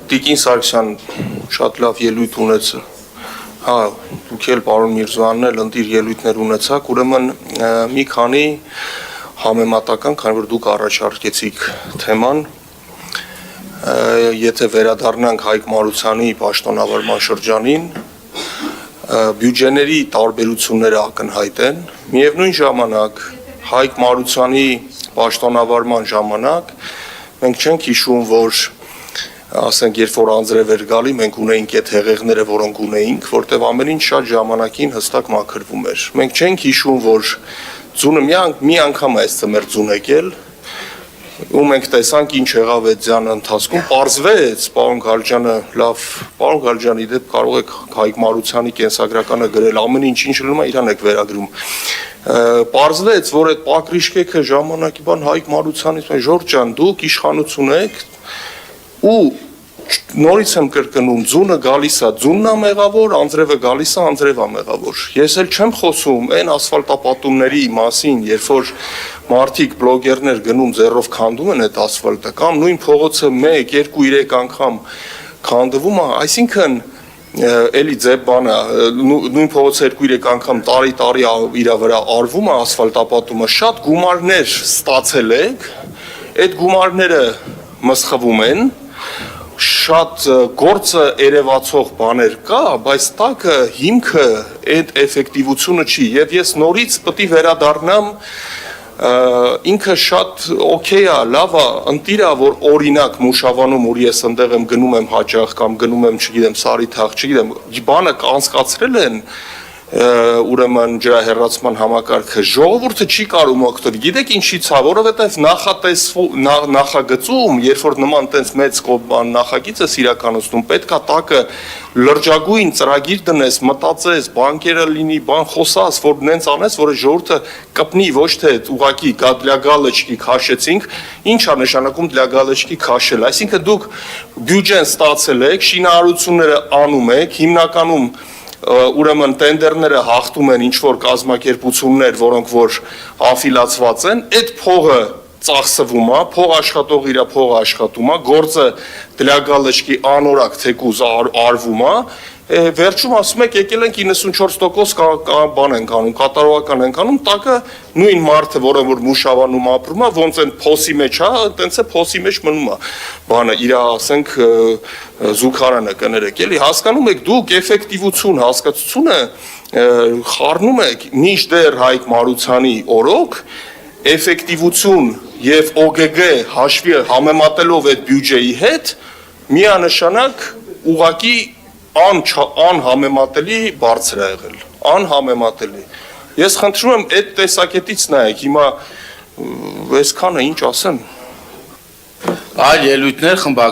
Տիկին Սարգսյան շատ լավ ելույթ ունեցա։ Հա, դուք էլ պարոն Միրզոյանն էլ ընտիր ելույթներ ունեցաք, ուրեմն մի քանի համեմատական, քանի որ դուք առաջարկեցիք թեման, եթե վերադառնանք Հայկ Մարությանի պաշտոնավարման շրջանին, բյուջեների տարբերությունները ակնհայտ են, միևնույն ժամանակ Հայկ Մարությանի պաշտոնավարման ժամանակ մենք չենք հիշում, որ ասենք, երբ որ անձրև էր գալի, մենք ունեինք այդ հեղեղները, որոնք ունեինք, որտեղ ամեն ինչ շատ ժամանակին հստակ մաքրվում էր։ Մենք չենք հիշում, որ ձունը մի անգամ է այս ծմեր ձուն եկել, ու մենք տեսանք ինչ եղավ այդ ձյանը ընթացքում, պարզվեց, պարոն Գալջյանը, լավ, պարոն Գալջյանի դեպ կարող եք Հայկ Մարությանի կենսագրականը գրել, ամեն ինչ լինում է, իրան եք վերագրում։ Պարզվեց, որ այդ Պակրիշկեքը ժամանակի բան Հայկ Մարությանից, Ժորժ ջան, դուք իշխանություն եք, ու նորից եմ կրկնում, ձունը գալիս է, ձունն է մեղավոր, անձրևը գալիս է, անձրևը մեղավոր։ Ես էլ չեմ խոսում այն ասֆալտապատումների մասին, երբ որ մարդիկ, բլոգերներ գնում ձեռով քանդում են այդ ասֆալտը, կամ նույն փողոցը 1, 2, 3 անգամ քանդվում է, այսինքն էլի ձեւ բանը, նույն փողոցը 2-3 անգամ տարի իր վրա արվում է ասֆալտապատումը, շատ գումարներ ստացել եք, այդ գումարները մսխվում են, շատ գործը երևացող բաներ կա, բայց տակը հիմքը այդ էֆեկտիվությունը չի, եւ ես նորից պետք է վերադառնամ, ինքը շատ օքեյ է, լավ է, ընտիր է, որ օրինակ Մուշավանում, որ ես ընդեղ եմ գնում եմ հաճախ կամ գնում եմ, չգիտեմ, Սարիթաղ, չգիտեմ, բանը կանցկացրել են ուրեմն ջրահեռացման համակարգը, ժողովուրդը չի կարող օգտվել, գիտեք ինչի՞ց է, որովհետև նախագծում, երբ որ նման տենց մեծ նախագիծ ես իրականացնում, պետք է տակը լրջագույն ծրագիր դնես, մտածես, բանկերը լինի, բան խոսաս, որ նենց անես, որ ժողովուրդը կպնի, ոչ թե ուղղակի для галочки քաշեցինք, ինչ է նշանակում для галочки քաշել, այսինքն դուք բյուջեն ստացել եք, շինարարությունները անում եք, հիմնականում ուրեմն տենդերները հաղթում են ինչ-որ կազմակերպություններ, որոնք որ աֆիլացված են, այդ փողը ծախսվում է, փող աշխատող իր փողը աշխատում է, գործը для галочки անորակ թեկուզ արվում է, վերջում ասում եք եկել ենք 94% բան ենք անում, կատարողական ենք անում, տակը նույն մարդը, որը որ Մուշավանում ապրում է, ոնց են փոսի մեջ է, տենց է փոսի մեջ մնում է, բանը իր ասենք զուգարանը կներեք, էլի հասկանում եք դուք էֆեկտիվություն հասկացությունը խառնում եք մինչդեռ Հայկ Մարությանի օրոք էֆեկտիվություն եւ OGG հաշվի համեմատելով այդ բյուջեի հետ միանշանակ ուղղակի անհամեմատելի բարձր է եղել, անհամեմատելի։ Ես խնդրում եմ այդ տեսակետից նայեք, հիմա այսքանը ինչ ասեմ։ Այլ ելույթներ խմբակ